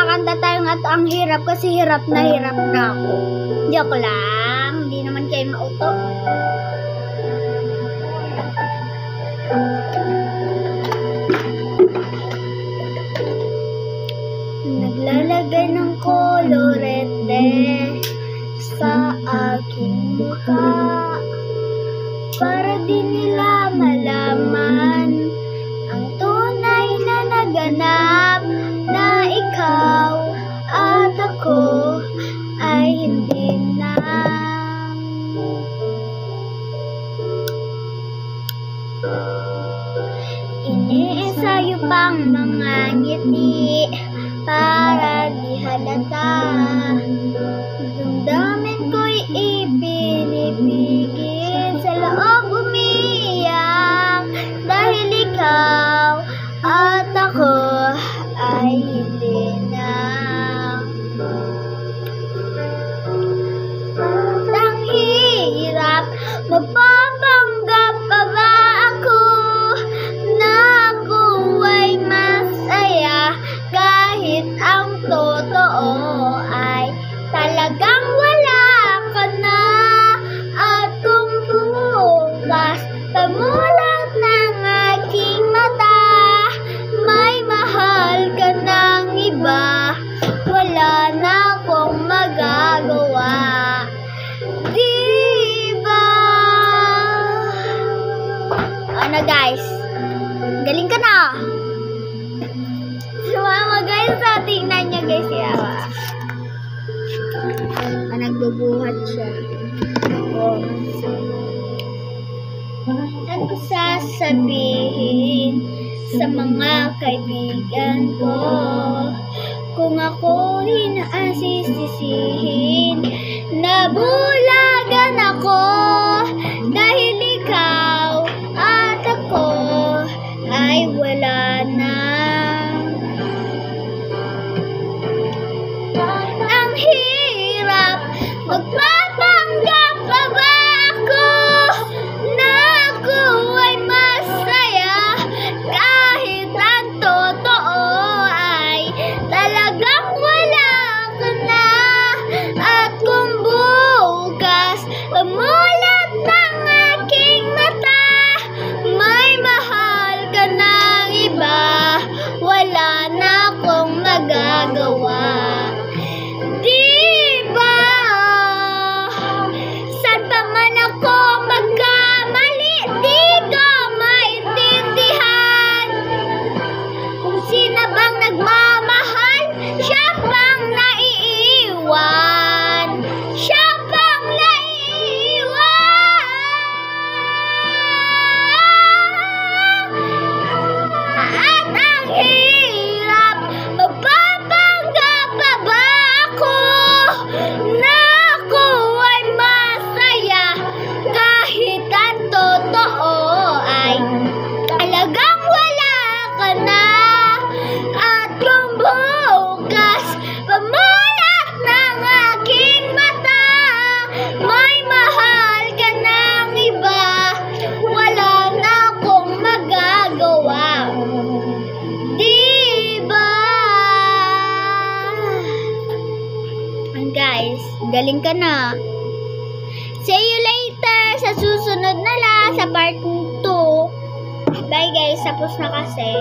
kakanta tayong at ang hirap kasi hirap na ako. Joke lang, hindi naman kayo mauto. Naglalagay ng kolorete sa aking mukha para di nila malaman ang tunay na naganap, na ikaw at ako ay hindi na. Iniensayo pang mga ngiti para di halata. Damdamin ko'y ipinipigil, sa loob umiiyak dahil ikaw at ako ay hindi na. Ang hirap, magpapanggap pa ba ako na ako ay masaya kahit ang totoo ay talagang wala ka na. At kung bukas pamulat ng aking mata, may mahal ka ng iba, wala na akong magagawa. Diba? Ano guys? Galing ka na! Sumama guys, so tingnan nyo guys yawa. Nagbubuhat siya. Ano sasabihin sa mga kaibigan ko kung ako rin ang sisisihin? Nabulagan ako dahil ikaw at ako ay wala na. Ang hirap, magpapanggap pa ba ako na ako ay masaya kahit ang totoo ay talagang wala ka na. At kung bukas pamulat ng aking mata, may mahal ka ng iba, wala na akong magagawa. Diba? Saan pa man ako magkamali, di ko maintindihan. Kung sino bang nagmamahal, siya bang naiiwan? Siya bang naiiwan? At ang hirap, magpapanggap pa ba ako na ako ay masaya kahit ang totoo ay talagang wala ka na. At kung bukas pamulat ng aking mata, may mahal ka ng iba, wala na akong magagawa. Diba? Guys, galing ka na. See you later sa susunod na lang sa part 2. Bye guys, tapos na kasi.